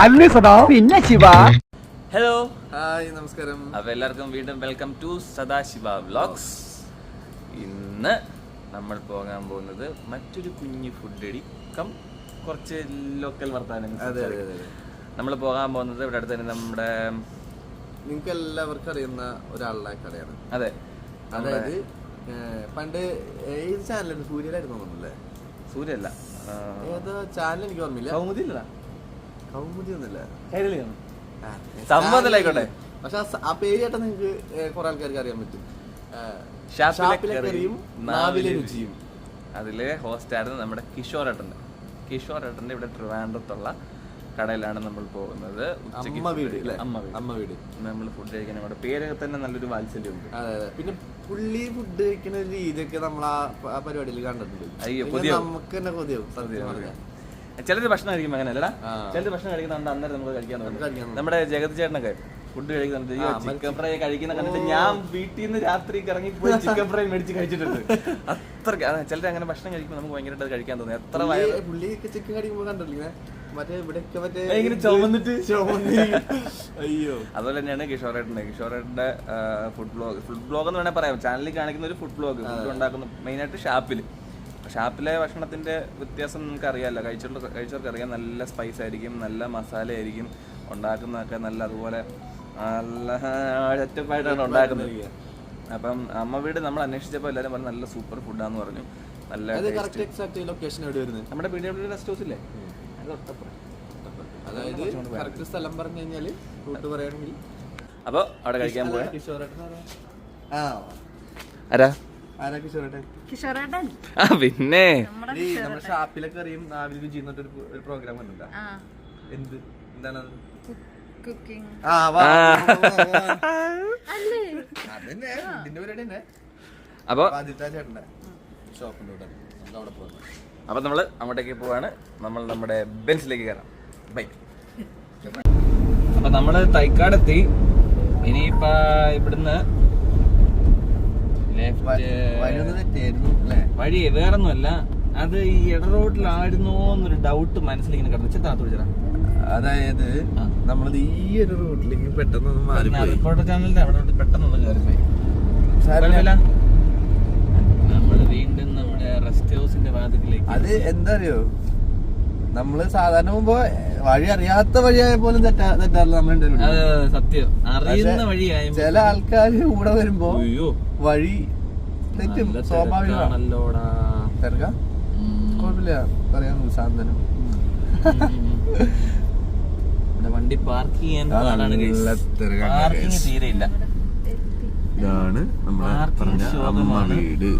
അല്ലേ സദാ പിന്നെ ശിവ. ഹലോ, ഹായ്, നമസ്കാരം. അപ്പോൾ എല്ലാവർക്കും വീണ്ടും വെൽക്കം ടു സദാശിവ വ്ലോഗ്സ്. ഇന്ന് നമ്മൾ പോകാൻ പോകുന്നത് മറ്റൊരു കുഞ്ഞു ഫുഡ് അടി കുറച്ച് ലോക്കൽ വർത്താനം. നമ്മൾ പോകാൻ പോകുന്നത് ഇവിടെ അടുത്ത് തന്നെ നമ്മുടെ നിങ്ങൾക്ക് എല്ലാവർക്കും അറിയുന്ന ഒരാളുടെ കടയാണ്. അതെ, അതായത് പണ്ട് ഏത് ചാനലായിരുന്നു? സൂര്യയിലായിരുന്നു തോന്നുന്നല്ലേ? സൂര്യല്ല, ഏതോ ചാനൽ എനിക്ക് ഓർമ്മയില്ല. കൗമുദി അല്ല, കൗമുദി ഒന്നുമില്ല, സംഭവത്തിലായിക്കോട്ടെ. പക്ഷെ ആ പേര് കേട്ടാ നിങ്ങൾക്ക് കുറെ ആൾക്കാർക്ക് അറിയാൻ പറ്റും. ഷാപ്പിലെ നാവിലെ രുചിയും. അതിലെ ഹോസ്റ്റ് ആയിരുന്നു നമ്മുടെ കിഷോറേട്ടൻ്റെ ഇവിടെ ട്രിവാൻഡ്രത്തുള്ള കടയിലാണ് നമ്മൾ പോകുന്നത്. അമ്മ വീട്. നമ്മൾ ഫുഡ് കഴിക്കാൻ നമ്മുടെ പേരൊക്കെ തന്നെ നല്ലൊരു വാത്സല്യമുണ്ട്. അതെ, പിന്നെ പുള്ളി ഫുഡ് കഴിക്കുന്ന രീതിയൊക്കെ നമ്മൾ ആ പരിപാടിയിൽ കണ്ടിട്ടുണ്ട്. അയ്യോ, നമുക്ക് തന്നെ കൊതിയാവും. ചിലര് ഭക്ഷണം കഴിക്കുമ്പോൾ അങ്ങനെ അല്ലടാ, ചിലര് ഭക്ഷണം കഴിക്കുന്നുണ്ട് അന്നേരം നമുക്ക് കഴിക്കാൻ തോന്നും. നമ്മുടെ ജഗത് ചേട്ടനൊക്കെ ഫുഡ് കഴിക്കുന്നുണ്ട്, ചിക്കൻ ഫ്രൈ കഴിക്കുന്ന കണ്ടിട്ട് ഞാൻ വീട്ടിൽ നിന്ന് രാത്രി ഇറങ്ങിപ്പോയി ചിക്കൻ ഫ്രൈ മേടിച്ച് കഴിച്ചിട്ടുണ്ട്. അത്ര ചിലര് അങ്ങനെ ഭക്ഷണം കഴിക്കുമ്പോൾ നമുക്ക് ഭയങ്കരമായിട്ട് കഴിക്കാൻ തോന്നി. എത്ര പുള്ളിയൊക്കെ ചിക്കൻ കഴിക്കുമ്പോൾ കണ്ടില്ലേ, മറ്റേ ഇവിടെയൊക്കെ മറ്റേ ഇങ്ങനെ ചുമന്നിട്ട് അയ്യോ. അതുപോലെ തന്നെയാണ് കിഷോറേട്ടന്റെ ഫുഡ് ബ്ലോഗ് എന്ന് വേണേൽ പറയാം. ചാനലിൽ കാണിക്കുന്ന ഒരു ഫുഡ് ബ്ലോഗ്, ഫുഡ് ഉണ്ടാക്കുന്ന മെയിനായിട്ട് ഷാപ്പിലെ ഭക്ഷണത്തിന്റെ വ്യത്യാസം നമുക്ക് അറിയാമല്ലോ. കഴിച്ചവർക്ക് അറിയാം. നല്ല സ്പൈസ് ആയിരിക്കും, നല്ല മസാല ആയിരിക്കും, ഉണ്ടാക്കുന്നതൊക്കെ നല്ല അതുപോലെ നല്ല സെറ്റപ്പായിട്ടാണ് ഉണ്ടാക്കുന്നത്. അപ്പം അമ്മ വീട് നമ്മൾ അന്വേഷിച്ചപ്പോൾ എല്ലാവരും പറഞ്ഞു നല്ല സൂപ്പർ ഫുഡാന്ന് പറഞ്ഞു. നല്ല ലൊക്കേഷൻ എവിടെ വരുന്നത്? നമ്മുടെ PW റെസ്റ്റ് ഹൗസ് ഇല്ലേ, അതായത് കറക്റ്റ് സ്ഥലം പറഞ്ഞു കഴിഞ്ഞാല് റൂട്ട് പറയുകയാണെങ്കിൽ. അപ്പോൾ അവിടെ കഴിക്കാൻ പോയാ പിന്നെ നമ്മുടെ ഷാപ്പിലൊക്കെ അറിയും. നാവിൽ ചെയ്യുന്ന ഒരു പ്രോഗ്രാം കണ്ടില്ല? എന്താണ് അപ്പൊ നമ്മള് അങ്ങോട്ടേക്ക് പോവാണ്. നമ്മൾ നമ്മുടെ ബെൻസിലേക്ക് കയറാം. ബൈ. അപ്പൊ നമ്മള് തൈക്കാടെത്തി. ഇനിയിപ്പ ഇവിടുന്ന് വഴി വേറൊന്നുമല്ല, അത് ഈ ഇട റോഡിലായിരുന്നോ എന്നൊരു ഡൗട്ട് മനസ്സിലിങ്ങനെ കിടന്നു. ചിത്താത്ത് വിളിച്ചടാ. അതായത് നമ്മളത് ഈ ഒരു റൂട്ടിലേക്ക് പെട്ടെന്ന് റിപ്പോർട്ടർ ചാനലിന്റെ അവിടെ പെട്ടെന്ന് കയറിപ്പോയി. നമ്മള് വീണ്ടും നമ്മുടെ റെസ്റ്റ് ഹൗസിന്റെ വാതിലേക്ക്. അത് എന്താ അറിയോ, നമ്മള് സാധാരണ പോകുമ്പോ വഴി അറിയാത്ത വഴിയായ പോലും തെറ്റാറില്ല. നമ്മൾ സത്യം അറിയുന്ന വഴിയായ ചില ആൾക്കാർ കൂടെ വരുമ്പോ വഴി തെറ്റും. സ്വാഭാവികമാണല്ലോടാ. തിരക്കാം, കുഴപ്പമില്ല, പറയാൻ സാധനം. വണ്ടി പാർക്ക് ചെയ്യാൻ തീരെയില്ല. ഇതാണ് നമ്മളെ പറഞ്ഞ അമ്മ വീട്.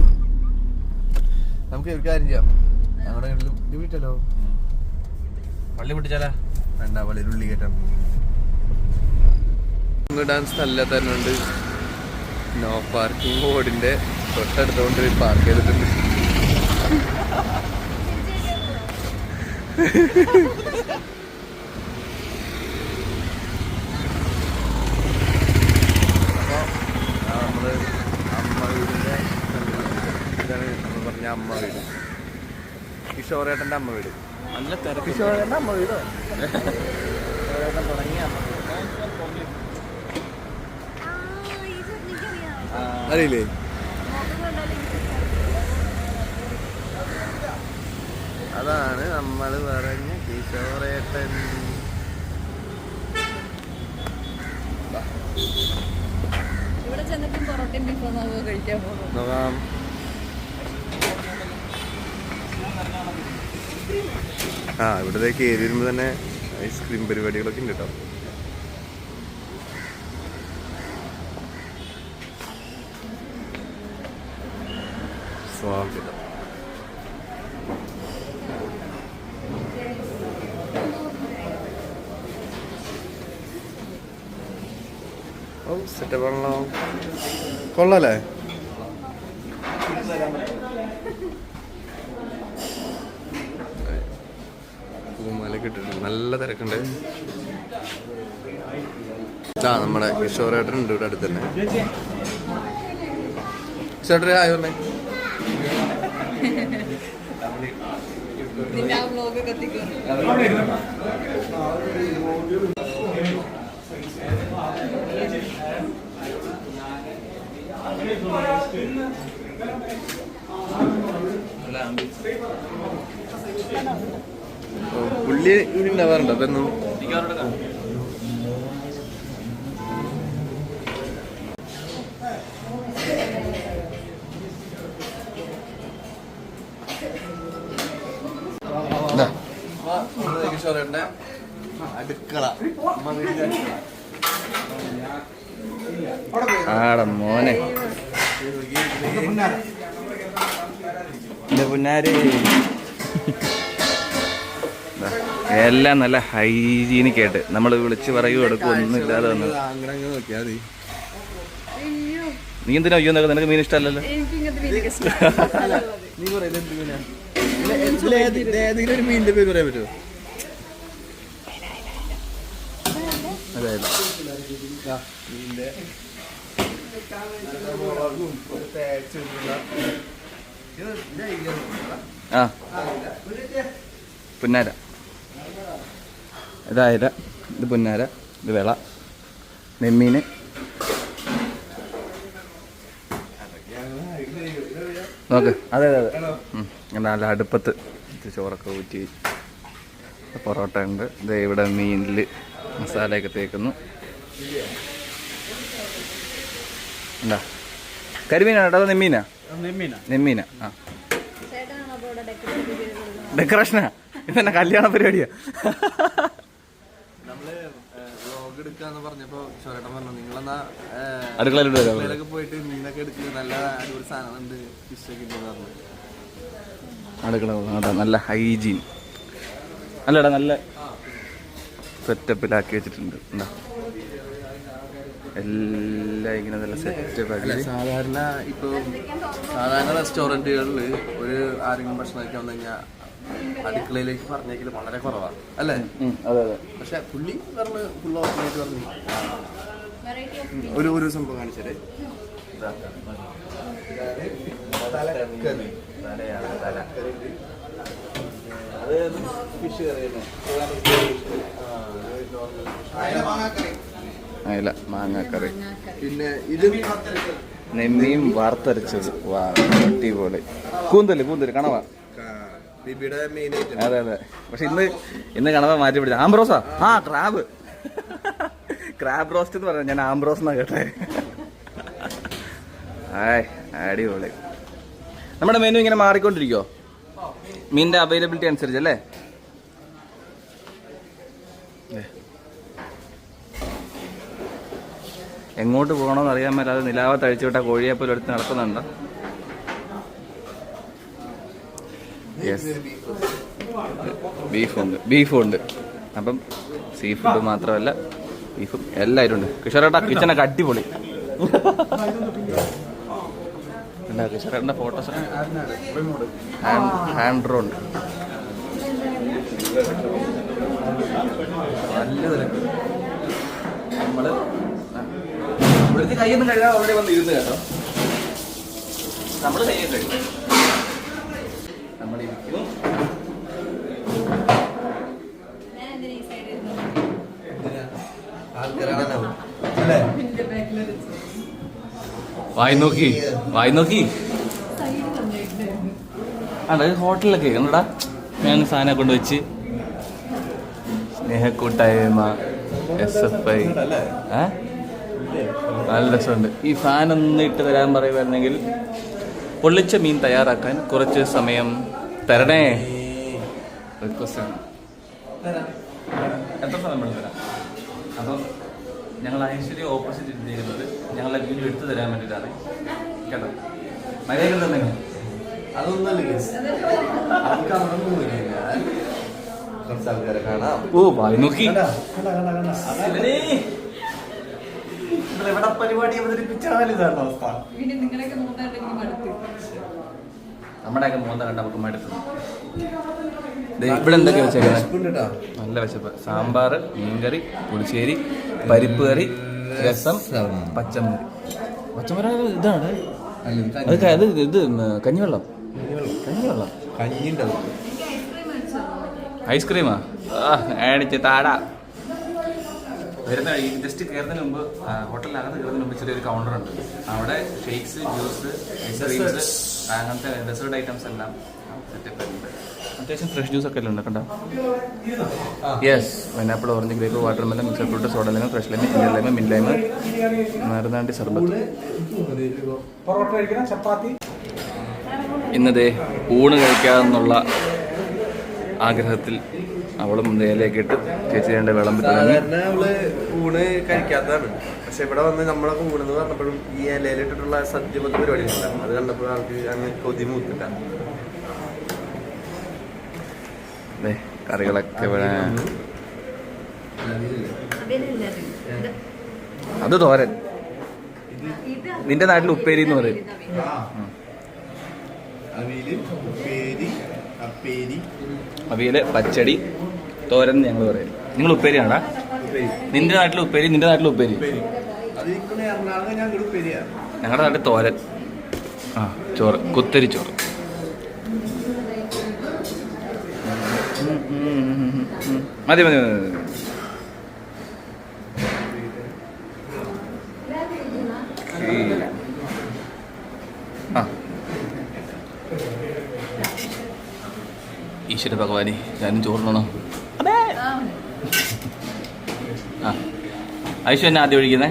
നമുക്ക് ഒരു കാര്യം ചെയ്യാം, ഞങ്ങളുടെ വീട്ടിലോ പള്ളി പൊട്ടിച്ചാലാ വേണ്ട, പള്ളിയിൽ ഉള്ളി കയറ്റാം. ഇടാൻ സ്ഥലം തന്നെ ഉണ്ട്. നോ പാർക്കിംഗ് ബോർഡിന്റെ തൊട്ടടുത്തോണ്ട് പാർക്ക് ചെയ്തിട്ടുണ്ട്. നമ്മള് അമ്മ വീടിന്റെ ഇതാണ് നമ്മൾ പറഞ്ഞ അമ്മ വീട്. കിഷോറേട്ടന്റെ അമ്മ വീട്. നല്ല തിരക്ക്. കിഷോറേട്ടന്റെ അമ്മ വീടോ തുടങ്ങിയ അറിയില്ലേ? അതാണ് നമ്മള് പറഞ്ഞ കിഷോറേട്ടൻ. നോക്കാം. ഇവിടത്തേക്ക് കയറി വരുമ്പോ തന്നെ ഐസ്ക്രീം പരിപാടികളൊക്കെ ഉണ്ട് കേട്ടോ. സ്വാഗതം. ഓ, സെറ്റപ്പ് ആണല്ലോ, കൊള്ളാല്ലേ? പൂമാലൊക്കെ ഇട്ടിട്ടുണ്ട്, നല്ല തിരക്കുണ്ട്. നമ്മുടെ കിഷോറേട്ടൻ ഉണ്ട് ഇവിടെ അടുത്ത് തന്നെ. കിഷോറേ ആയോ? പുള്ളി ഇവിടെ ഉണ്ടാവാറുണ്ട് അപ്പൊ എന്നും അടുക്കള ആടെ മോനെ പുന്നാര് എല്ലാം നല്ല ഹൈജീനിക് ആയിട്ട് നമ്മൾ വിളിച്ച് പറയുകയോ എടുക്കുകയോ ഒന്നും ഇല്ലാതെ വന്നത്. നോക്കിയാ മതി. നീ എന്തിനാ അയ്യോ നിനക്ക് മീൻ ഇഷ്ടമല്ലല്ലോ. നീ പറയുന്നത് എന്ത് മീനാ? ഏതെങ്കിലും ഒരു മീനിന്റെ പേര് പറയാൻ പറ്റുമോ? അതായത് മീനിന്റെ ആ പുന്നാര, ഇതായത് ഇത് പുന്നാര, ഇത് വെള, നെമ്മീന്, നോക്ക്. അതെ അതെ അതെ. നല്ല അടുപ്പത്ത് ചോറൊക്കെ ഊറ്റി പൊറോട്ട ഉണ്ട്. ഇത് ഇവിടെ മീനിൽ മസാലയൊക്കെ തേക്കുന്നു. എന്താ കരിമീനാണ് കേട്ടോ? നെമ്മീനാ? നെമ്മീനാ. ആ ഡെക്കറേഷനാ? ഇതെന്നെ കല്യാണ പരിപാടിയാ? നമ്മള് വ്ലോഗ് എടുക്കാന്ന് പറഞ്ഞപ്പോ ചോരട്ടൻ പറഞ്ഞു നിങ്ങളെന്നാ അടുക്കളയിലൊക്കെ പോയിട്ട് മീനൊക്കെ എടുക്കുക, നല്ല അടിപൊളി സാധനം ഉണ്ട്, ഫിഷൊക്കെ ഉണ്ടെന്ന് പറഞ്ഞു. അടുക്കള നല്ല ഹൈജീൻ അല്ലടാ, നല്ല സെറ്റപ്പിലാക്കി വെച്ചിട്ടുണ്ട്. എന്താ എല്ലാം ഇങ്ങനെ നല്ല സെറ്റപ്പ് ആക്കി. സാധാരണ റെസ്റ്റോറൻറ്റുകളിൽ ഒരു ആരെങ്കിലും ഭക്ഷണം കഴിക്കാൻ വന്നു കഴിഞ്ഞാൽ അടുക്കളയിലേക്ക് പറഞ്ഞേക്കൽ വളരെ കുറവാണ് അല്ലേ? അതെ അതെ. പക്ഷെ പുള്ളി പറഞ്ഞ് ഫുൾ ഓപ്പണായിട്ട് പറഞ്ഞു ഒരു സംഭവം കാണിച്ചത് ഫിഷ് കറി അല്ല മാങ്ങാക്കറി, പിന്നെ ഇത് നെമ്മീൻ വാർത്തരച്ചത്. വാ അടിപൊളി. കൂന്തല് കണവ. ബിബിയുടെ മെയിൻ ഐറ്റം. അതെ അതെ. പക്ഷെ ഇന്ന് കണവ മാറ്റി പിടിച്ച ആംബ്രോസാ. ആ ക്രാബ് റോസ്റ്റ് എന്ന് പറഞ്ഞ ഞാൻ ആംബ്രോസ് എന്നാ കേട്ടെ. ആയ് അടിപൊളി. നമ്മുടെ മെനു ഇങ്ങനെ മാറിക്കൊണ്ടിരിക്കുവോ മീനിന്റെ അവൈലബിലിറ്റി അനുസരിച്ചല്ലേ? എങ്ങോട്ട് പോകണമെന്ന് അറിയാൻ മേലാതെ നിലാവത്ത് അഴിച്ചു വിട്ട കോഴിയെ പോലെ എടുത്ത് നടക്കുന്നുണ്ട്. യെസ്, ബീഫുണ്ട്. അപ്പം സീ ഫുഡ് മാത്രമല്ല ബീഫും എല്ലാവരും ഉണ്ട്. കിഷോറേട്ടാ കിച്ചണൊക്കെ അടിപൊളി. കിഷോറേട്ടൻ്റെ ഫോട്ടോസ് ഹാൻഡ് ഡ്രോ ഉണ്ട്. നല്ല തിരക്ക്. നമ്മള് ഇവിടുത്തെ കൈയൊന്നും കഴുകാൻ അവിടെ വന്ന് ഇരുന്ന് കേട്ടോ. നമ്മള് കൈയ്യും കഴിക്കും. നമ്മളിരിക്കുന്നു. വായി നോക്കി അതെ. ഹോട്ടലിലൊക്കെ കണ്ടടാ ഞാൻ സാധനം കൊണ്ടുവച്ച് സ്നേഹക്കൂട്ടായ്മ SFI നല്ല രസമുണ്ട്. ഈ ഫാൻ ഒന്ന് ഇട്ട് തരാൻ പറയുമായിരുന്നെങ്കിൽ പൊള്ളിച്ച മീൻ തയ്യാറാക്കാൻ കുറച്ച് സമയം തരണേ. റിക്വസ്റ്റ് ആണ്. എത്ര സമയം വേണം തരാം? അപ്പം ഞങ്ങൾ ഐശ്വര്യ ഓപ്പോസിറ്റ് ചെയ്യുന്നത് ഞങ്ങളെ വീഡിയോ എടുത്തു തരാൻ വേണ്ടിയിട്ടാണ് കേട്ടോ. മര്യാദ തന്നെ അതൊന്നല്ലേ കുറച്ച് ആൾക്കാരെ കാണാം. ഓ വായി നോക്കി പരിപാടി അവതരിപ്പിച്ചാലും അവസ്ഥ. നമ്മുടെയൊക്കെ മോന്ത കണ്ട നമുക്ക് മടുത്തു. ഇവിടെ എന്തൊക്കെയാ വെച്ചേക്കുന്നത്? നല്ല വിശപ്പ്. സാമ്പാർ, മീൻകറി, പുളിശ്ശേരി, പരിപ്പ് കറി, രസം, പച്ചമുറി ഇതാണ്. ഇത് കഞ്ഞിവെള്ളം. ഐസ്ക്രീമാ മേടിച്ച് താടാ. വരുന്ന ജസ്റ്റ് കയറുന്നതിന് മുമ്പ് ഹോട്ടലിനകത്ത് കയറുന്നതിന് മുമ്പ് ചെറിയൊരു കൗണ്ടർ ഉണ്ട്. അവിടെ ഷേക്സ്, ജ്യൂസ്, ഐസ്ക്രീംസ്, അങ്ങനത്തെ ഡെസേർട്ട് ഐറ്റംസ് എല്ലാം സെറ്റപ്പ് ഉണ്ട്. അത്യാവശ്യം ഫ്രഷ് ജ്യൂസ് ഒക്കെ ഉണ്ട് കണ്ടോ. Yes, pineapple, orange, grape, water melon, mixed fruit, soda lime, fresh lime, Indian lime, മിൻ ലൈമ്, മരുന്നാണ്ടി സർബത്ത്. ഇന്നതേ ഊണ് കഴിക്കാമെന്നുള്ള ആഗ്രഹത്തിൽ അവളും ഇലയൊക്കെ ഇട്ട് ചേച്ചി രണ്ട് വിളമ്പി തുടങ്ങി. അവള് ഊണ് കഴിക്കാത്തതാണ്. പക്ഷെ ഇവിടെ വന്ന് നമ്മളൊക്കെ ഊണെന്ന് പറഞ്ഞപ്പോഴും ഈ ഇലയിലിട്ടിട്ടുള്ള സദ്യപത്ത് പരിപാടി ഇല്ല. അത് കണ്ടപ്പോൾ ആൾക്ക് അങ്ങനെ കൊതി മൂത്തില്ല. കറികളൊക്കെ അത് തോരൻ. നിന്റെ നാട്ടിൽ ഉപ്പേരി എന്ന് പറയും. അവിയല്, പച്ചടി, തോരൻ ഞങ്ങൾ പറയും. നിങ്ങൾ ഉപ്പേരിയാണോ? നിന്റെ നാട്ടിൽ ഉപ്പേരി, നിന്റെ നാട്ടിൽ ഉപ്പേരി. ഞങ്ങളുടെ നാട്ടിൽ തോരൻ. ആ, ചോറ്, കുത്തരി ചോറ്. മതി മതി മതി. ആ, ഈശ്വര ഭഗവാനെ, ഞാനും ചോറിനോ? ആ, ഐശ്വര്യ എന്നെ ആദ്യം ഒഴിക്കുന്നേ.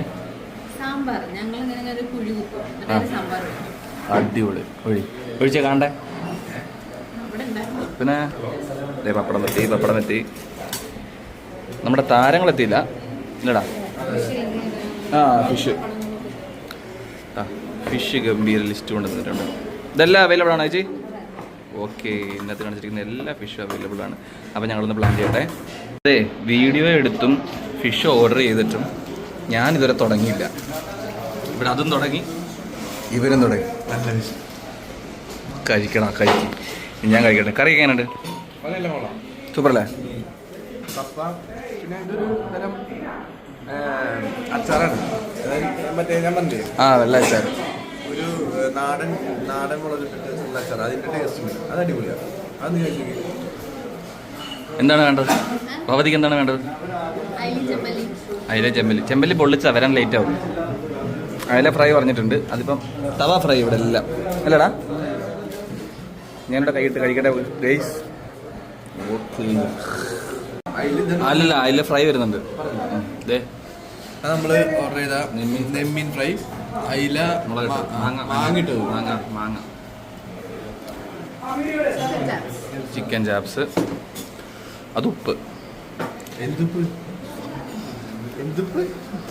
അടിപൊളി. ഒഴിച്ച കാണണ്ടേ? പിന്നെ പപ്പടം എത്തി. നമ്മുടെ താരങ്ങളെത്തിയില്ല ഇല്ലടാ. ആ, ഫിഷ് ഗംഭീര ലിസ്റ്റ് കൊണ്ടുവന്നിട്ടുണ്ട്. ഇതെല്ലാം അവൈലബിൾ ആണോ ചേച്ചി? ഓക്കെ, ഇന്നത്തെ കാണിച്ചിരിക്കുന്ന എല്ലാ ഫിഷും അവൈലബിൾ ആണ്. അപ്പോൾ ഞങ്ങളൊന്ന് പ്ലാൻ ചെയ്യട്ടെ. അതെ, വീഡിയോ എടുത്തും ഫിഷ് ഓർഡർ ചെയ്തിട്ടും ഞാനിതുവരെ തുടങ്ങിയില്ല. ഇവിടെ അതും തുടങ്ങി, ഇവരും തുടങ്ങി. നല്ല ഫിഷ് കഴിക്കണം. ഞാൻ കഴിക്കട്ടെ. കറി എങ്ങനെയുണ്ട്? സൂപ്പർ അല്ലേ? അച്ചാറാണ് മറ്റേ ഞാൻ പറഞ്ഞില്ലേ, വെള്ള അച്ചാർ. ഒരു നാടൻ മുളകിട്ടിട്ടുള്ള അച്ചാർ. അതിന്റെ ടേസ്റ്റ് അത് അടിപൊളിയാണ്. അത് നീ കഴിച്ചു. എന്താണ് വേണ്ടത്? ഭവതിക്ക് എന്താണ് വേണ്ടത്? അയില ചെമ്പല്ലി പൊള്ളിച്ച വരാൻ ലേറ്റ് ആവും. അയില ഫ്രൈ പറഞ്ഞിട്ടുണ്ട്. അതിപ്പം തവ ഫ്രൈ ഇവിടെ എല്ലാം അല്ലടാ. ഞാനിവിടെ കൈയിട്ട് കഴിക്കട്ടെ ഗൈസ്. അല്ലല്ല, അയില ഫ്രൈ വരുന്നുണ്ട്. നമ്മള് ഓർഡർ ചെയ്ത നെമ്മീൻ ഫ്രൈ, അയില, മാങ്ങ, ചിക്കൻ ചാപ്സ്, അത് ഉപ്പ്,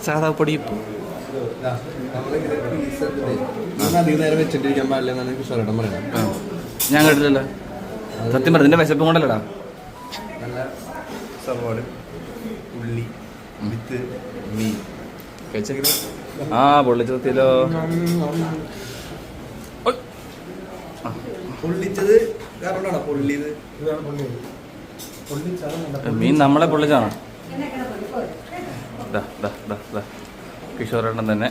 സാധാ പൊടി ഉപ്പ്. അധികം നേരം വെച്ചിട്ടിരിക്കാൻ പാടില്ല എന്നാണ് എനിക്ക് സ്വരം പറയുന്നത്. ഞാൻ കേട്ടില്ലല്ലോ. സത്യം പറഞ്ഞ നിന്റെ വിശപ്പ് കൊണ്ടല്ലടാ. നല്ല സവാള, ഉള്ളി, വിത്ത്, മീൻ കഴിച്ചെങ്കിലും പൊള്ളിച്ചതോ പൊള്ളിച്ചത് കാരണമാണോ പൊള്ളിയത്? മീൻ നമ്മളെ പൊള്ളിച്ചാണോ? കിഷോറേട്ടൻ തന്നെ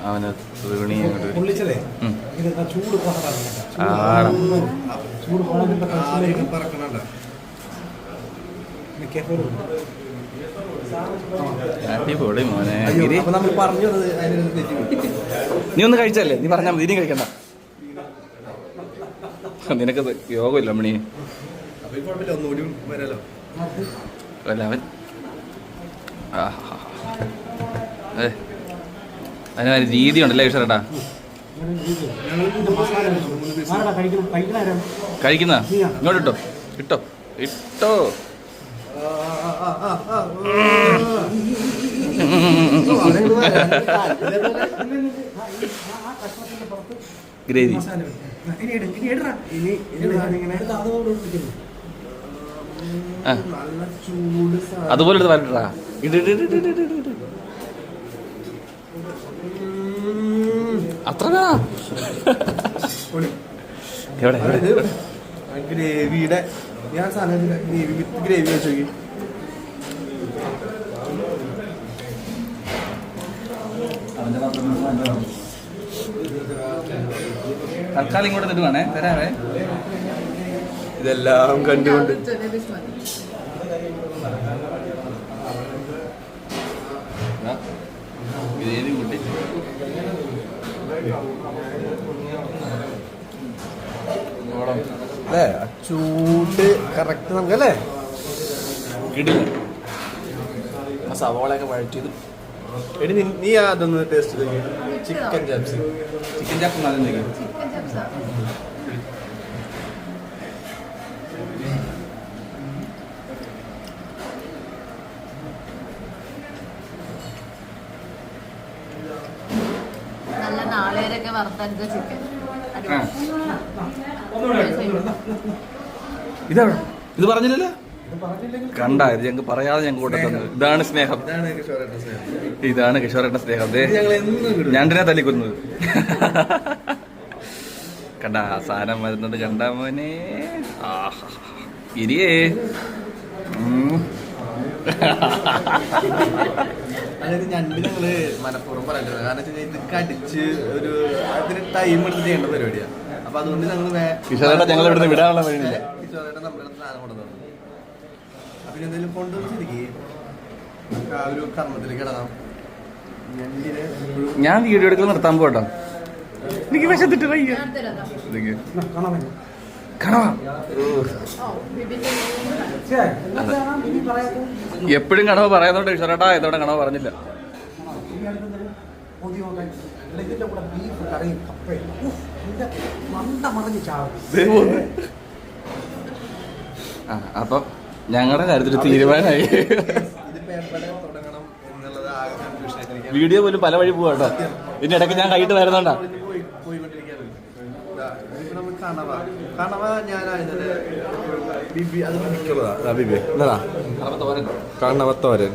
അവന് വീണി അടിപൊളി മോനെ. നീ ഒന്ന് കഴിച്ചല്ലേ? നീ പറഞ്ഞാൽ മതി, ഇനിയും കഴിക്കണ്ട. നിനക്കത് യോഗമില്ല മണി. അല്ല അവൻ അതിനൊരു രീതി ഉണ്ടല്ലേ ഈശ്വരേട്ടാ. കഴിക്കുന്ന ഇങ്ങോട്ട് ഇട്ടോ ഗ്രേവി അതുപോലെ എടുത്ത് വരട്ടാ. അത്ര ഗ്രേവിയുടെ ഞാൻ ഗ്രേവി വിത്ത് ഗ്രേവി വെച്ച് നോക്കി. തൽക്കാലം ഇങ്ങോട്ട് തരുവാണേ, തരാവേ. ഇതെല്ലാം കണ്ടുകൊണ്ട് ഗ്രേവി കൂട്ടി അല്ലേ ചൂട് കറക്റ്റ് നമുക്കല്ലേ കിടില്ല. ആ സവാളയൊക്കെ വഴറ്റിയത്. എടി നീ അതൊന്ന് ടേസ്റ്റ് ചെയ്ത് ചിക്കൻ ചാപ്സ്. ചിക്കൻ ചാപ്പ് നല്ല നല്ല നാളേരൊക്കെ വറുത്തരച്ച ചിക്കൻ. ഇതാണ്. ഇത് പറഞ്ഞില്ലല്ലോ. കണ്ട ഇത് ഞങ്ങൾക്ക് പറയാതെ ഞങ്ങൾക്ക് കൊണ്ടുതന്നത്. ഇതാണ് സ്നേഹം. ഇതാണ് കിഷോറേട്ട സ്നേഹം. ഞണ്ടിനെ തല്ലിക്കൊന്നത് കണ്ട ആ സാധനം വരുന്നത് കണ്ട മോനെ. ഇരിയേ അതായത് ഞണ്ട് ഞങ്ങള് മനഃപൂർവ്വം പറയുന്നത്. കാരണം വെച്ചാൽ ഇത് കടിച്ച് ഒരു അതിന് ടൈം എടുത്ത് ചെയ്യേണ്ട പരിപാടിയാണ്. അപ്പൊ അതുകൊണ്ട് ഞങ്ങള് കിഷോറേട്ട ഞങ്ങൾ ഇവിടുന്ന് വിടാനുള്ള വഴിയില്ല. കിഷോറേട്ട നമ്മുടെ അടുത്ത് സാധനം കൊണ്ടുവന്നു. അപ്പൊ എന്തെങ്കിലും കൊണ്ടുവന്ന് ശരിക്കും ആ ഒരു കർമ്മത്തിലേക്ക് ഇടണം. ഞാൻ വീഡിയോ എടുക്കൽ നിർത്താൻ പോട്ടോ. എനിക്ക് വിശന്നിട്ട് വയ്യ. എപ്പോഴും കണവ് പറയുന്നോണ്ട് കിഷോറേട്ടാ ഇതോടെ കണവ് പറഞ്ഞില്ല. അപ്പൊ ഞങ്ങളുടെ കാര്യത്തിൽ തീരുമാനമായി. വീഡിയോ പോലും പല വഴി പോവാട്ടോ. ഇതിന്റെ ഇടയ്ക്ക് ഞാൻ കൈയിട്ട് വരുന്നോണ്ടാ. കണവത്തോരൻ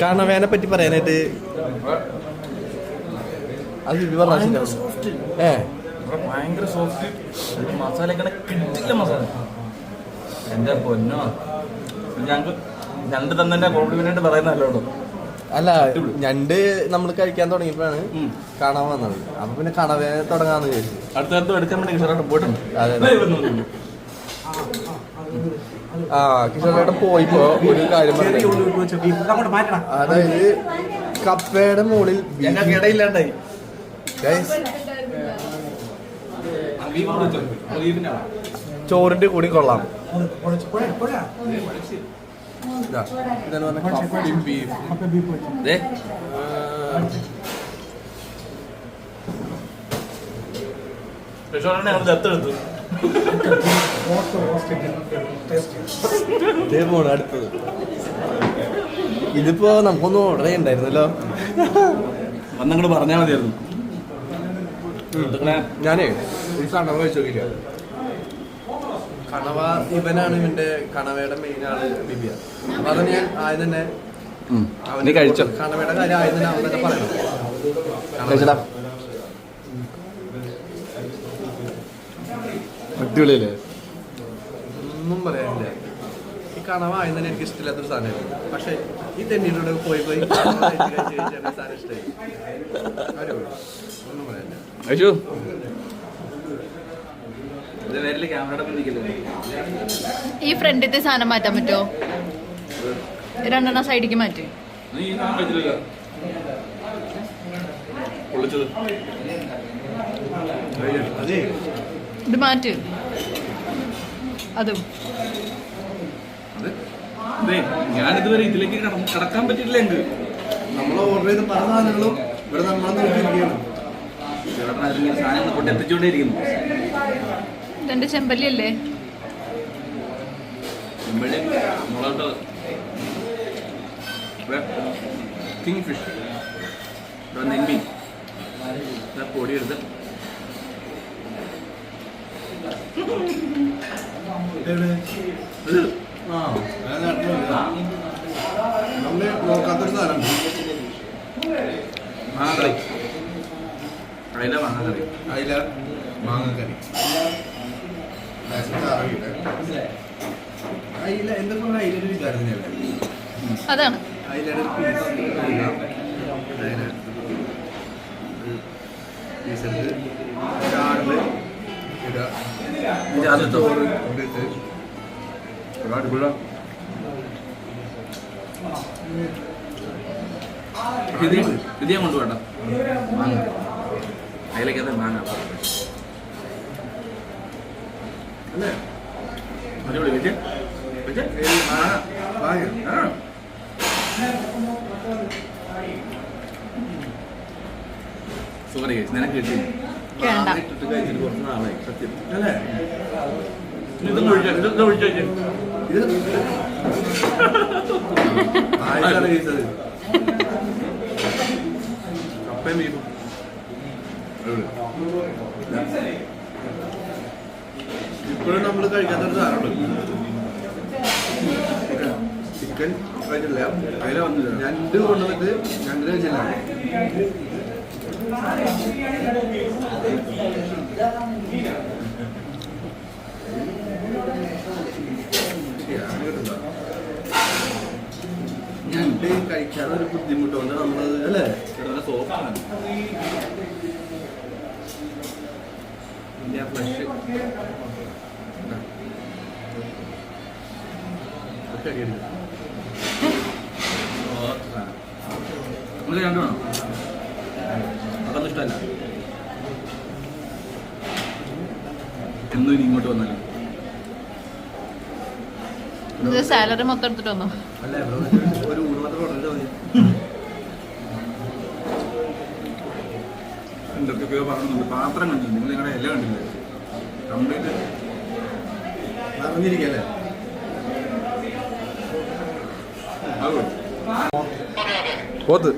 കണവേനെ പറ്റി പറയാനായിട്ട് അത് ഭയങ്കര സോഫ്റ്റ് മസാല കിട്ടില്ല. മസാല എന്റെ പൊന്നോ. ഞങ്ങൾക്ക് ഞണ്ട് തന്നെ കോംപ്ലിമെന്റ് പറയുന്നല്ലോ. അല്ല ഞണ്ട് നമ്മൾ കഴിക്കാൻ തുടങ്ങിയപ്പോഴാണ് കണവ വന്നത്. അപ്പൊ പിന്നെ കണവേനെ തുടങ്ങാന്ന് വിചാരിച്ചു. അടുത്ത എടുക്കാൻ വേണ്ടി കിഷോറേട്ടൻ പോയിട്ടുണ്ട്. ആ കിഷോറേട്ടൻ പോയിപ്പോ ഒരു കാര്യം അതായത് കപ്പയുടെ മുകളിൽ ഇടയില്ലാണ്ടായി. ചോറിന്റെ കൂടി കൊള്ളാം. ഇതാണ് പറഞ്ഞ ബീഫ്. ദത്തെടുത്തു. അടുത്തത് ഇതിപ്പോ നമുക്കൊന്നും ഓർഡർ ചെയ്യണ്ടായിരുന്നല്ലോ. വന്നങ്ങോട്ട് പറഞ്ഞാൽ മതിയായിരുന്നു. ഞാനേ ഈ കണവ കഴിച്ചു നോക്കില്ല. കണവ ഇവനാണ് ഇവന്റെ കണവയുടെ മെയിൻ ആള് ബിബിയ. അപ്പൊ അത് ഞാൻ ആദ്യം തന്നെ നീ കഴിച്ചോ? കണവയുടെ കാര്യം ആദ്യം തന്നെ അവൻ തന്നെ പറയണം. അടിപൊളിയല്ലേ? ഒന്നും പറയാനില്ല. ഈ കണവ ആദ്യം തന്നെ എനിക്ക് ഇഷ്ടമില്ലാത്തൊരു സാധനമായിരുന്നു. പക്ഷെ ഈ തെന്നീരുടെ പോയി സാധനം ഇഷ്ടമായി. ഒന്നും പറയാനില്ല. ഈ ഫ്രണ്ടിത്തെ സാധനം മാറ്റാൻ പറ്റുമോ? രണ്ടെണ്ണം സൈഡിലേക്ക് മാറ്റി. ഇത് മാറ്റ്. അതും ഞാനിതുവരെ ഇതിലേക്ക് കടക്കാൻ പറ്റിയിട്ടില്ല. എനിക്ക് നമ്മൾ ഓർഡർ ചെയ്ത പല സാധനങ്ങളും ഇവിടെ നമ്മളെ നോക്കിയിരിക്കുകയാണ്. സാധനങ്ങൾ കൊണ്ട് എത്തിച്ചുകൊണ്ടേയിരിക്കുന്നു. ഇതെന്റെ ചെമ്പല്ലി അല്ലേ? കിങ് ഫിഷ് നെന്മീൻ പൊടിയെടുത്ത് നമ്മള് നോക്കാത്തൊരു സാധനം മാങ്ങക്കറി. അയില മാങ്ങക്കറി. അയില മാങ്ങക്കറി. അയില എന്തൊക്കെ അയിലൊരു വികാരം തന്നെയല്ലേ? അതാണ് അയിലയുടെ ഒരു പീസ് എടുത്ത് ചാറില് ഇത് ഞാൻ കൊണ്ടുപോകണ്ട മാങ്ങ അതിലേക്കത് മാങ്ങ അടിപൊളി വെച്ച് സോറി നിനക്ക് കിട്ടി ഇട്ടിട്ട് കഴിച്ചിട്ട് കുറച്ച് നാളായി സത്യം അല്ലേ ഇതൊന്നും ഒഴിച്ചു ആയിട്ടാണ് കഴിച്ചത് കപ്പയും ബീഫും ഇപ്പോഴും നമ്മൾ കഴിക്കാത്തൊരു സാധനമുണ്ട് ചിക്കൻ കഴിച്ചില്ല അതിലെ വന്നില്ല ഞണ്ട് കൊണ്ടുവന്നിട്ട് ഞണ്ട് കഴിച്ചില്ല ഞണ്ട് കഴിക്കാതെ ഒരു ബുദ്ധിമുട്ടുണ്ട് നമ്മൾ അല്ലേ സോഫ്റ്റാണ് ഫ്ലഷ് നമ്മൾ രണ്ടു വേണം അതൊന്നും ഇഷ്ടമല്ല എന്നും ഇനി ഇങ്ങോട്ട് വന്നാലും സാലറി മൊത്തം എടുത്തിട്ട് വന്നു. അല്ല ഒരു ഊണ് മാത്രം കൊണ്ടിട്ട് മതി. എന്തൊക്കെയോ പറയുന്നുണ്ട്. പാത്രം കണ്ടില്ല, നിങ്ങൾ നിങ്ങളുടെ എല്ലാം കണ്ടില്ലേ? കംപ്ലീറ്റ് അറിഞ്ഞിരിക്കല്ലേ? പോത്ത്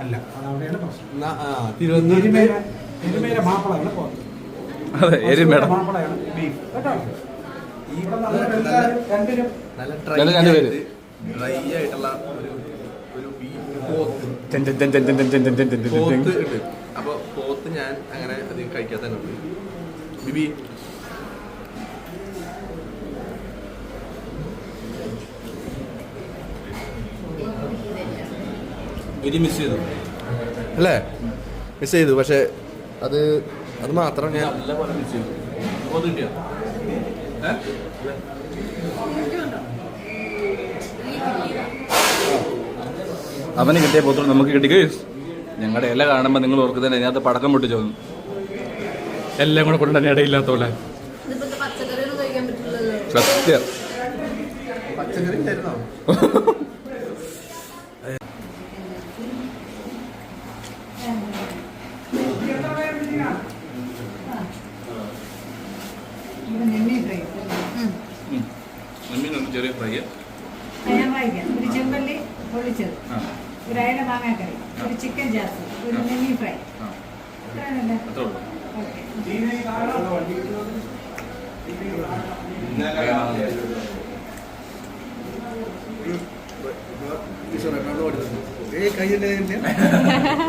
അല്ല, അതവിടെയാണ് പ്രശ്നം. തിരുവനന്തപുരം മാപ്പിളയാണ് പോത്ത്. അതെ എരുമേടം മാപ്പിളയാണ് ബീഫ്. കേട്ടോ? ഇവിടെ നല്ല രണ്ടിനും നല്ല രണ്ടുപേര് ഡ്രൈ ആയിട്ടുള്ള ഒരു പോത്ത് ഉണ്ട്. അപ്പൊ പോത്ത് ഞാൻ അങ്ങനെ അധികം കഴിക്കാത്തതുണ്ട്. ബിബി ഇത് മിസ് ചെയ്തു അല്ലേ? മിസ് ചെയ്തു. പക്ഷെ അത് മാത്രം ഞാൻ നല്ല പോലെ മിസ് ചെയ്തു. പോത്ത് കിട്ടിയോ? അവന് കിട്ടിയ പോത്തും നമുക്ക് കിട്ടി. ഞങ്ങളുടെ ഇല കാണുമ്പോൾ നിങ്ങൾ ഓർക്കുന്നത് അതിനകത്ത് പടക്കം പൊട്ടി ചോദിക്കും. എല്ലാം കൂടെ കൊണ്ട് തന്നെ ഇടയില്ലാത്ത പോലെ. സത്യം. പച്ചക്കറി ഉണ്ടായിരുന്നോ? ചെറിയ ഫ്രൈ, ഒരു ചെമ്പല്ലി പൊള്ളിച്ചത്, ഒരു അയല മാങ്ങാക്കറി, ഒരു ചിക്കൻ ചാസ്, ഒരു നെല്ലി ഫ്രൈ.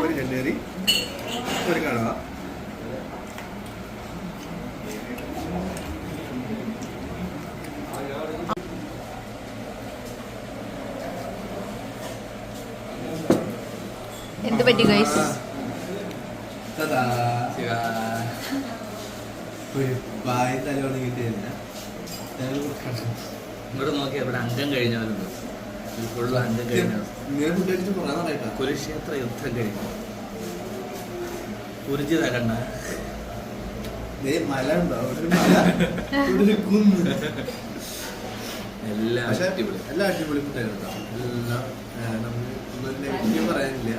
ഒരു ചെണ്ടേറി, ഒരു കടവ. എന്ത് പറ്റി ഗൈസ്? ഇങ്ങോട്ട് നോക്കിയാൽ ഇവിടെ അംഗം കഴിഞ്ഞവരുണ്ട്. ഫുള്ള് അംഗം കഴിഞ്ഞവർ. കുരുക്ഷേത്ര യുദ്ധം കഴിഞ്ഞു. കുരിജിത കണ്ണ മല ഉണ്ടോ? ഒരു കുന്ന്. എല്ലാം അടിപൊളി, എല്ലാം അടിപൊളി ഫുഡായിരുന്നു. എല്ലാം നമ്മൾ നെഗറ്റീവ് പറയാനില്ല.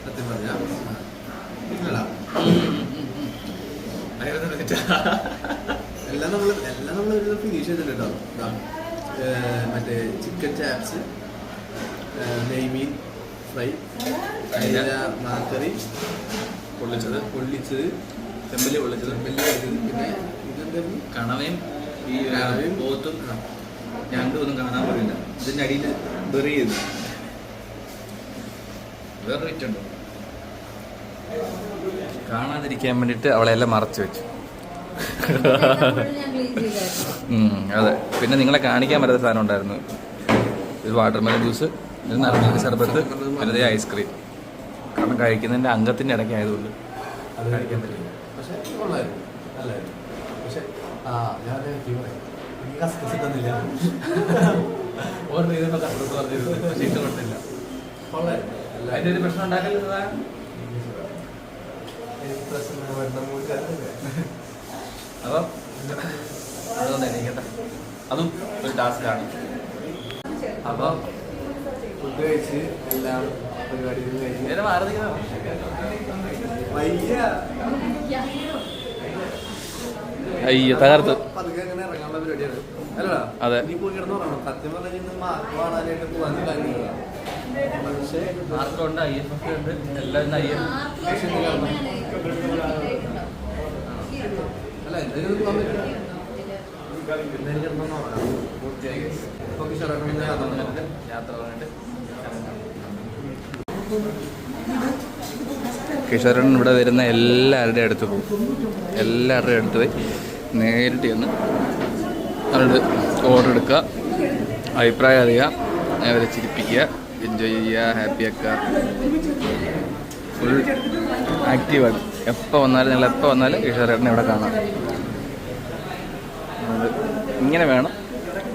സത്യം പറഞ്ഞാ എല്ലാം നമ്മൾ ഒരു ഫിനിഷ് ചെയ്തിട്ടുണ്ടോ? മറ്റേ ചിക്കൻ ചാപ്സ്, നെയ്മീൻ ഫ്രൈ, മാക്കറി പൊള്ളിച്ചത്, ചെമ്പല്ലി പൊള്ളിച്ചത്, പിന്നെ ഇതെന്തായിരുന്നു? കണവയും ഈ പോത്തും ഞണ്ടും ഒന്നും കാണാൻ പോലില്ല. ഇതിന്റെ അടിയിൽ ബെറി ചെയ്തു. വേറെ വിറ്റുണ്ടോ? കാണാതിരിക്കാൻ വേണ്ടിയിട്ട് അവളെല്ലാം മറച്ചു വെച്ചു. അതെ. പിന്നെ നിങ്ങളെ കാണിക്കാൻ പറ്റാത്ത സാധനം ഉണ്ടായിരുന്നു. ഇത് വാട്ടർമെലൺ ജ്യൂസ്, ഇത് നാരങ്ങ ശർബത്ത്, പിന്നെ ഐസ്ക്രീം. കാരണം കഴിക്കുന്നതിൻ്റെ അംഗത്തിൻ്റെ ഇടയ്ക്ക് ആയതുകൊണ്ട് അത് കഴിക്കാൻ പറ്റില്ല. പക്ഷെ കൊള്ളായിരുന്നു, നല്ലായിരുന്നു. പക്ഷെ ഞാൻ ഈ കസ്കസ് ഇട്ടൊന്നുമില്ല, ഓർഡർ ചെയ്തപ്പോൾ കസ്റ്റമർ പറഞ്ഞിരുന്നു, പക്ഷേ ഇഷ്ടപ്പെട്ടില്ല. കൊള്ളായിരുന്നു. അതിൻ്റെ ഒരു പ്രശ്നം ഉണ്ടാക്കരുത്. എനിക്ക് പ്രശ്നം വരുന്ന മൂലക്കാരല്ലേ. അപ്പം അതൊന്നും എനിക്കട്ടെ, അതും ഒരു ടാസ്ക്കാണ്. അപ്പം ഫുഡ് കഴിച്ച് എല്ലാം പരിപാടികളും കഴിഞ്ഞ് നേരെ മാറി നിൽക്കണം. അയ്യോ തകർത്ത് പതുക്കെ അങ്ങനെ ഇറങ്ങാനുള്ള പരിപാടിയാണ്. അല്ലടാ, അതെ. ഇനി പോയി കിടന്ന് പറയണം. സത്യം പറഞ്ഞു കഴിഞ്ഞാൽ മാർക്ക് കാണാനായിട്ട് പോകാൻ കാര്യമില്ല. പക്ഷേ മാർക്കുണ്ട്, IFF ഉണ്ട്, എല്ലാം അല്ല എന്തെങ്കിലും പോകാൻ പറ്റില്ല. എന്തായാലും കിടന്നോ പൂർത്തിയായി യാത്ര പറഞ്ഞിട്ട് കിഷോരൻ ഇവിടെ വരുന്ന എല്ലാവരുടെയും അടുത്ത് പോകും. എല്ലാവരുടെയും അടുത്ത് പോയി നേരിട്ട് ചെന്ന് അവരുടെ ഓർഡർ എടുക്കുക, അഭിപ്രായം അറിയുക, അവരെ ചിരിപ്പിക്കുക, എൻജോയ് ചെയ്യുക, ഹാപ്പി ആക്കുക. ഫുൾ ആക്റ്റീവാണ്. എപ്പോൾ വന്നാലും നിങ്ങൾ എപ്പോൾ വന്നാലും കിഷോരേട്ടനെ ഇവിടെ കാണാം. അത് ഇങ്ങനെ വേണം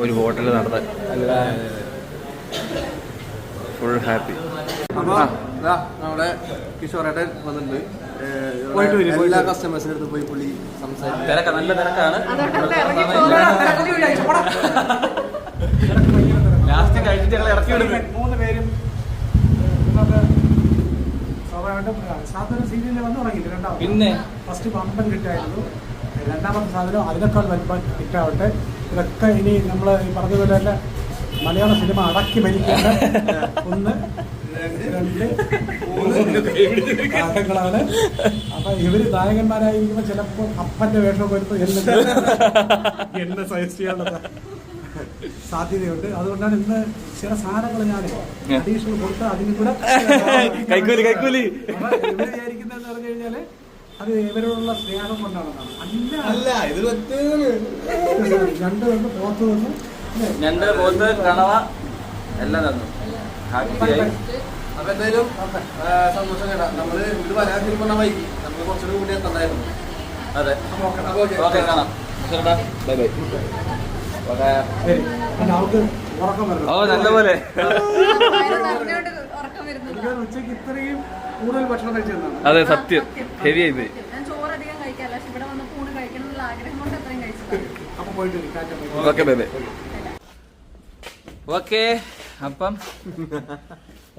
ഒരു ഹോട്ടൽ നടത്താൻ. Full happy. അപ്പോൾ നമ്മുടെ കിഷോറേട്ടൻ വന്നിട്ടുണ്ട്. എല്ലാ കസ്റ്റമേഴ്സിൻ്റെ അടുത്ത് പോയി പുള്ളി സംസാരിക്കും. നല്ല തിരക്കാണ്. ലാസ്റ്റ് കഴിച്ചിട്ട് ഞങ്ങൾ ഇറക്കി വിടുന്നു. 3 പേരും സ്വാഭാവികമായിട്ടും സാധനം സീരിയലിൽ വന്ന് തുടങ്ങിയിട്ട് രണ്ടാമത് പിന്നെ ഫസ്റ്റ് പമ്പൻ കിട്ടായിരുന്നു. രണ്ടാമത്തെ സാധനം അതിനേക്കാൾ വലിപ്പം കിട്ടാവട്ടെ. ഇതൊക്കെ ഇനി നമ്മൾ ഈ പറഞ്ഞതുപോലെ തന്നെ മലയാള സിനിമ അടക്കി ഭരിക്കേണ്ട 1, 2 കാലങ്ങളാണ്. അപ്പൊ ഇവര് നായകന്മാരായിരിക്കുമ്പോൾ ചിലപ്പോൾ അപ്പന്റെ വേഷമൊക്കെ വരുമ്പോൾ എന്നെ സജസ്റ്റ് ചെയ്യാനുള്ള സാധ്യതയുണ്ട്. അതുകൊണ്ടാണ് ഇന്ന് ചില സാധനങ്ങൾ ഞാൻ അഡീഷണൽ കൊടുത്ത് അതിനും കൂടെ കൈക്കൂലി ഇവര് വിചാരിക്കുന്നതെന്ന് പറഞ്ഞു കഴിഞ്ഞാല് അത് ഇവരോടുള്ള സ്നേഹം കൊണ്ടാണെന്നാണ്. അല്ല, ഇത് രണ്ട് വന്ന് പുറത്ത് വന്ന് ഞണ്ട് പോത്ത് കണവ എല്ലാം തന്നു. ഹാപ്പിയായി. അപ്പൊ എന്തായാലും സന്തോഷം കേട്ടാ. നമ്മള് ഇത് വരാൻ തിരുമ്പണ വൈകി, നമ്മൾ കുറച്ചുകൂടി കൂടി എത്തണ്ടായിരുന്നു. അതെ, ഓക്കെ കാണാം. Bye bye. അവർക്ക് ഉറക്കം വരണം. ഓ നല്ലപോലെ. എനിക്ക് ഉച്ചയ്ക്ക് ഇത്രയും കൂടുതൽ ഭക്ഷണം കഴിച്ചതാണ്. അതെ സത്യം, ഹെവി ആയി പോയി. അപ്പൊ പോയിട്ട് ഓക്കെ ബൈ ബൈ. ഓക്കെ, അപ്പം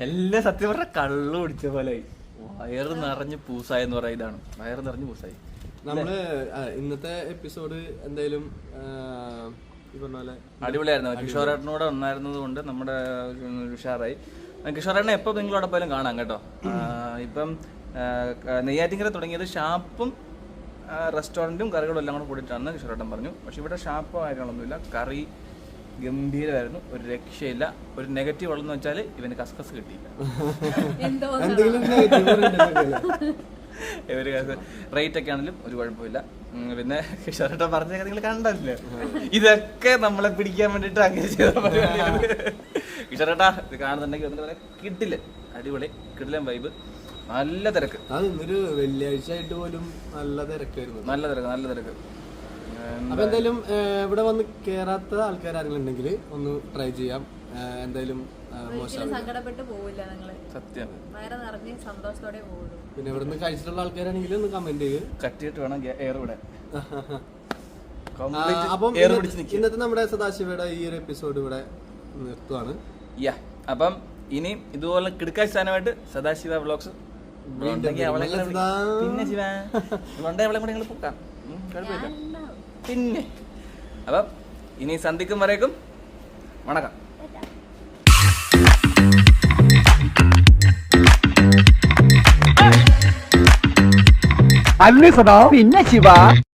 എല്ലാം സത്യം പറഞ്ഞ കള്ളു കുടിച്ച പോലെ വയറ് നിറഞ്ഞ് പൂസായെന്ന് പറയാം. ഇതാണ് വയറ് നിറഞ്ഞ് പൂസായി. നമ്മള് ഇന്നത്തെ എപ്പിസോഡ് എന്തായാലും ഈ പറഞ്ഞ പോലെ അടിപൊളിയായിരുന്നു. കിഷോറേട്ടനൂടെ ഉണ്ടായിരുന്നത് കൊണ്ട് നമ്മുടെ ഉഷാറായി. കിഷോറേട്ടനെ എപ്പോൾ നിങ്ങളോടെ പോയാലും കാണാം കേട്ടോ. ഇപ്പം നെയ്യാറ്റിങ്കര തുടങ്ങിയത് ഷാപ്പും റെസ്റ്റോറൻറ്റും കറികളും എല്ലാം കൂടെ കൂടിയിട്ടാണെന്ന് കിഷോറേട്ടൻ പറഞ്ഞു. പക്ഷെ ഇവിടെ ഷാപ്പോ കാര്യങ്ങളൊന്നുമില്ല. കറി ഗംഭീരമായിരുന്നു, ഒരു രക്ഷയില്ല. ഒരു നെഗറ്റീവ് ഉള്ളതെന്ന് വെച്ചാൽ ഇവന് കസ്കസ് കിട്ടിയില്ല. ഇവര് റേറ്റ് ഒക്കെ ആണെങ്കിലും ഒരു കുഴപ്പമില്ല. പിന്നെ കിഷോറേട്ടൻ പറഞ്ഞ നിങ്ങൾ കണ്ടല്ലോ, ഇതൊക്കെ നമ്മളെ പിടിക്കാൻ വേണ്ടിട്ട് അങ്ങനെ ചെയ്ത പരിപാടിയാണ്. കിഷോറേട്ടാ ഇത് കാണുന്നുണ്ടെങ്കിൽ കിട്ടില്ല, അടിപൊളി കിടിലൻ വൈബ്, നല്ല തിരക്ക്. അത് ഇന്നൊരു വെള്ളിയാഴ്ച ആയിട്ട് പോലും നല്ല തിരക്കായിരുന്നു. നല്ല തിരക്ക്. അപ്പൊ എന്തായാലും ഇവിടെ വന്ന് കേറാത്ത ആൾക്കാരെങ്കിലും ഉണ്ടെങ്കിൽ ഒന്ന് ട്രൈ ചെയ്യാം. എന്തായാലും സങ്കടപ്പെട്ട് പോവില്ല നിങ്ങള്, സത്യം. വയറ് നിറഞ്ഞ് സന്തോഷത്തോടെ പോകുള്ളൂ. പിന്നെ ഇവിടെ നിന്ന് കഴിച്ചിട്ടുള്ള ആൾക്കാരാണെങ്കിൽ ഒന്ന് കമന്റ് ചെയ്ത് കട്ടിയിട്ട് വേണം എയർ വിടാൻ. അപ്പം ഇന്നത്തെ നമ്മുടെ സദാശിവയുടെ ഈ ഒരു എപ്പിസോഡ് ഇവിടെ നിർത്തുവാണ്. അപ്പം ഇനി ഇതുപോലെ കിടക്കാശ് സ്ഥാനമായിട്ട് സദാശിവ വ്ളോഗ്സ് പിന്നെ ശിവ കൊണ്ടേ അവളെ കൂടെ ഞങ്ങൾ പൊക്കാം, കുഴപ്പമില്ല. പിന്നെ അപ്പം ഇനി സന്ധിക്കും വരേക്കും വണക്കം. അല്ലേ സദാ പിന്നെ ശിവ.